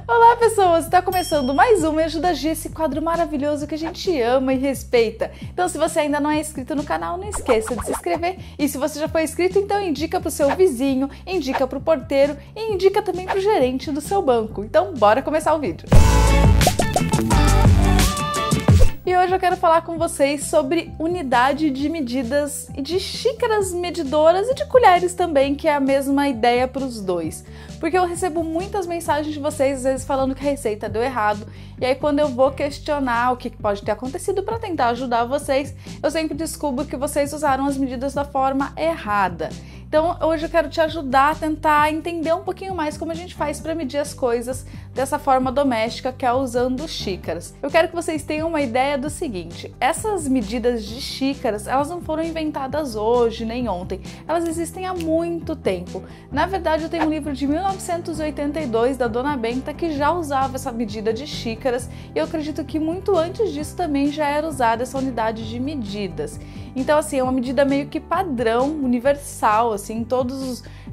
Olá pessoas, está começando mais um Me Ajuda Gi, esse quadro maravilhoso que a gente ama e respeita. Então se você ainda não é inscrito no canal, não esqueça de se inscrever. E se você já foi inscrito, então indica para o seu vizinho, indica para o porteiro e indica também para o gerente do seu banco. Então bora começar o vídeo. E hoje eu quero falar com vocês sobre unidade de medidas e de xícaras medidoras e de colheres também, que é a mesma ideia para os dois. Porque eu recebo muitas mensagens de vocês, às vezes falando que a receita deu errado, e aí quando eu vou questionar o que pode ter acontecido para tentar ajudar vocês, eu sempre descubro que vocês usaram as medidas da forma errada. Então hoje eu quero te ajudar a tentar entender um pouquinho mais como a gente faz para medir as coisas dessa forma doméstica, que é usando xícaras. Eu quero que vocês tenham uma ideia do seguinte: essas medidas de xícaras, elas não foram inventadas hoje nem ontem, elas existem há muito tempo. Na verdade, eu tenho um livro de 1982 da Dona Benta que já usava essa medida de xícaras, e eu acredito que muito antes disso também já era usada essa unidade de medidas. Então assim, é uma medida meio que padrão, universal, assim,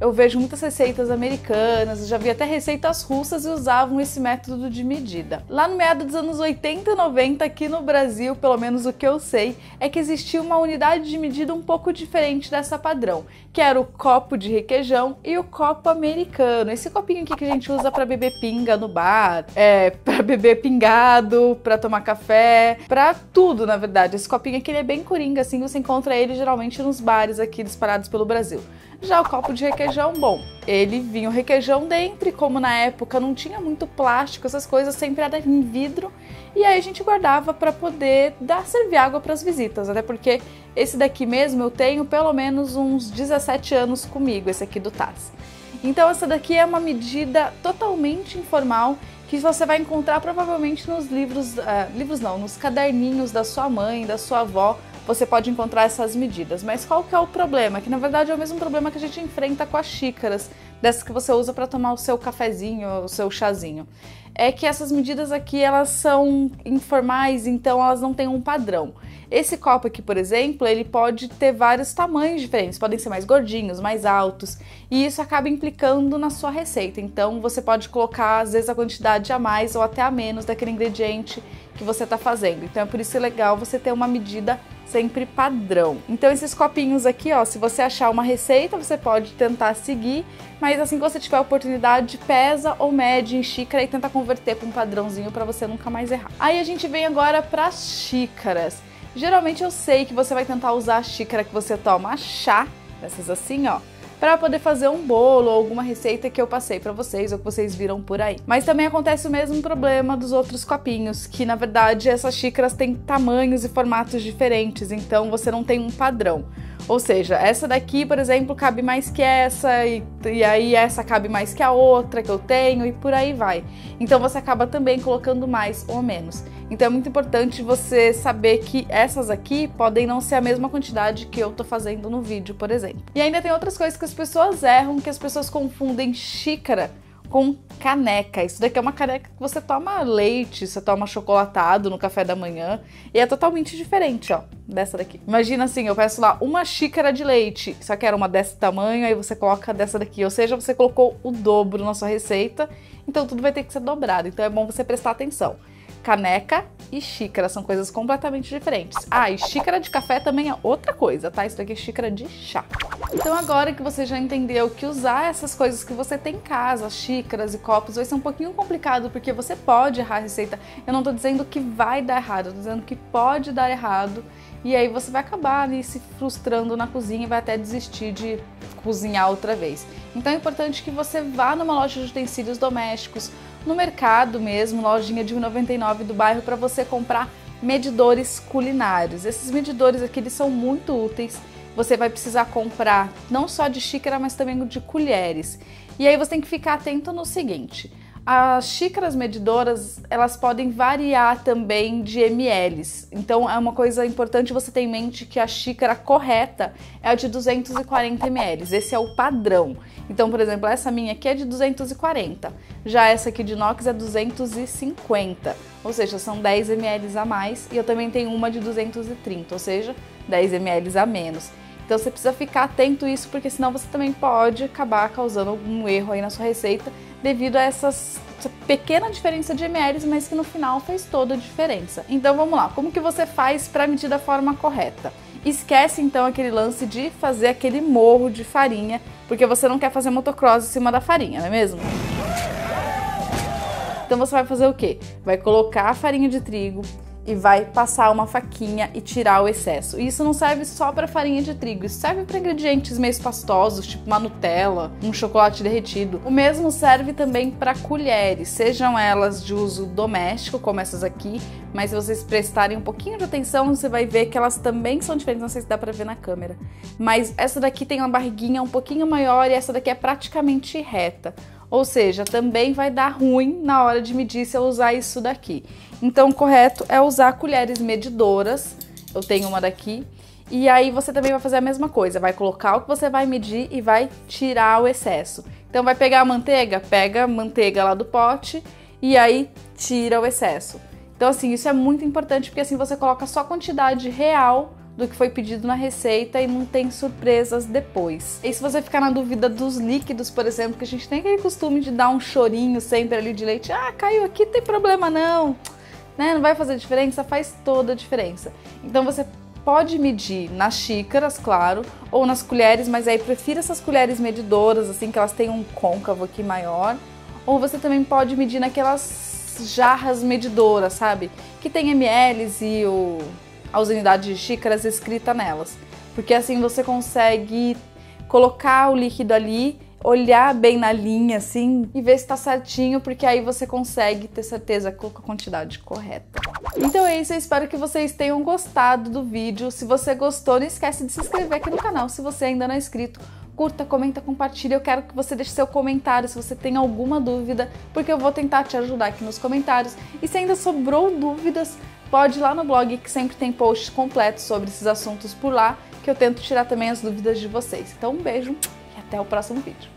eu vejo muitas receitas americanas, já vi até receitas russas e usavam esse método de medida. Lá no meado dos anos 80 e 90, aqui no Brasil, pelo menos o que eu sei, é que existia uma unidade de medida um pouco diferente dessa padrão, que era o copo de requeijão e o copo americano. Esse copinho aqui que a gente usa para beber pinga no bar, para beber pingado, para tomar café, para tudo, na verdade. Esse copinho aqui ele é bem coringa, assim, você encontra ele geralmente nos bares aqui espalhados pelo Brasil. Já o copo de requeijão, bom, ele vinha o requeijão dentro, e como na época não tinha muito plástico, essas coisas, sempre era em vidro, e aí a gente guardava para poder servir água para as visitas, até porque esse daqui mesmo eu tenho pelo menos uns 17 anos comigo, esse aqui do Taz. Então essa daqui é uma medida totalmente informal, que você vai encontrar provavelmente nos nos caderninhos da sua mãe, da sua avó. Você pode encontrar essas medidas, mas qual que é o problema? Que na verdade é o mesmo problema que a gente enfrenta com as xícaras, dessas que você usa para tomar o seu cafezinho, o seu chazinho. É que essas medidas aqui, elas são informais, então elas não têm um padrão. Esse copo aqui, por exemplo, ele pode ter vários tamanhos diferentes, podem ser mais gordinhos, mais altos, e isso acaba implicando na sua receita. Então você pode colocar, às vezes, a quantidade a mais ou até a menos daquele ingrediente que você está fazendo. Então é por isso legal você ter uma medida sempre padrão. Então esses copinhos aqui, ó, se você achar uma receita, você pode tentar seguir, mas assim que você tiver a oportunidade, pesa ou mede em xícara e tenta converter para um padrãozinho para você nunca mais errar. Aí a gente vem agora para as xícaras. Geralmente eu sei que você vai tentar usar a xícara que você toma chá, essas assim, ó, para poder fazer um bolo ou alguma receita que eu passei para vocês ou que vocês viram por aí. Mas também acontece o mesmo problema dos outros copinhos, que na verdade essas xícaras têm tamanhos e formatos diferentes, então você não tem um padrão. Ou seja, essa daqui, por exemplo, cabe mais que essa, e aí essa cabe mais que a outra que eu tenho, e por aí vai. Então você acaba também colocando mais ou menos. Então é muito importante você saber que essas aqui podem não ser a mesma quantidade que eu tô fazendo no vídeo, por exemplo. E ainda tem outras coisas que as pessoas erram, que as pessoas confundem xícara com caneca. Isso daqui é uma caneca que você toma leite, você toma chocolatado no café da manhã, e é totalmente diferente, ó, dessa daqui. Imagina assim, eu peço lá uma xícara de leite, só que era uma desse tamanho, aí você coloca dessa daqui, ou seja, você colocou o dobro na sua receita, então tudo vai ter que ser dobrado, então é bom você prestar atenção. Caneca e xícara são coisas completamente diferentes. Ah, e xícara de café também é outra coisa, tá? Isso daqui é xícara de chá. Então agora que você já entendeu que usar essas coisas que você tem em casa, xícaras e copos, vai ser um pouquinho complicado, porque você pode errar a receita. Eu não tô dizendo que vai dar errado, eu tô dizendo que pode dar errado. E aí você vai acabar ali se frustrando na cozinha e vai até desistir de cozinhar outra vez. Então é importante que você vá numa loja de utensílios domésticos, no mercado mesmo, lojinha de R$1,99 do bairro, para você comprar medidores culinários. Esses medidores aqui, eles são muito úteis. Você vai precisar comprar não só de xícara, mas também de colheres. E aí você tem que ficar atento no seguinte: as xícaras medidoras, elas podem variar também de ml. Então é uma coisa importante você ter em mente que a xícara correta é a de 240 ml. Esse é o padrão. Então, por exemplo, essa minha aqui é de 240. Já essa aqui de inox é 250. Ou seja, são 10 ml a mais. E eu também tenho uma de 230, ou seja, 10 ml a menos. Então você precisa ficar atento a isso, porque senão você também pode acabar causando algum erro aí na sua receita devido a essas essa pequena diferença de ml, mas que no final faz toda a diferença. Então vamos lá, como que você faz para medir da forma correta? Esquece então aquele lance de fazer aquele morro de farinha, porque você não quer fazer motocross em cima da farinha, não é mesmo? Então você vai fazer o quê? Vai colocar a farinha de trigo e vai passar uma faquinha e tirar o excesso. E isso não serve só para farinha de trigo, isso serve para ingredientes meio pastosos, tipo uma Nutella, um chocolate derretido. O mesmo serve também para colheres, sejam elas de uso doméstico, como essas aqui, mas se vocês prestarem um pouquinho de atenção, você vai ver que elas também são diferentes, não sei se dá para ver na câmera. Mas essa daqui tem uma barriguinha um pouquinho maior e essa daqui é praticamente reta. Ou seja, também vai dar ruim na hora de medir se eu usar isso daqui. Então, o correto é usar colheres medidoras. Eu tenho uma daqui. E aí você também vai fazer a mesma coisa. Vai colocar o que você vai medir e vai tirar o excesso. Então, vai pegar a manteiga? Pega a manteiga lá do pote e aí tira o excesso. Então, assim, isso é muito importante porque assim você coloca só a quantidade real do que foi pedido na receita e não tem surpresas depois. E se você ficar na dúvida dos líquidos, por exemplo, que a gente tem aquele costume de dar um chorinho sempre ali de leite, ah, caiu aqui, tem problema não, né? Não vai fazer diferença? Faz toda a diferença. Então você pode medir nas xícaras, claro, ou nas colheres, mas aí prefira essas colheres medidoras, assim, que elas têm um côncavo aqui maior, ou você também pode medir naquelas jarras medidoras, sabe? Que tem ml e as unidades de xícaras escrita nelas, porque assim você consegue colocar o líquido ali, olhar bem na linha assim e ver se tá certinho, porque aí você consegue ter certeza com a quantidade correta. Então é isso, eu espero que vocês tenham gostado do vídeo. Se você gostou, não esquece de se inscrever aqui no canal se você ainda não é inscrito. Curta, comenta, compartilha. Eu quero que você deixe seu comentário se você tem alguma dúvida, porque eu vou tentar te ajudar aqui nos comentários. E se ainda sobrou dúvidas, pode ir lá no blog que sempre tem posts completos sobre esses assuntos por lá, que eu tento tirar também as dúvidas de vocês. Então um beijo e até o próximo vídeo.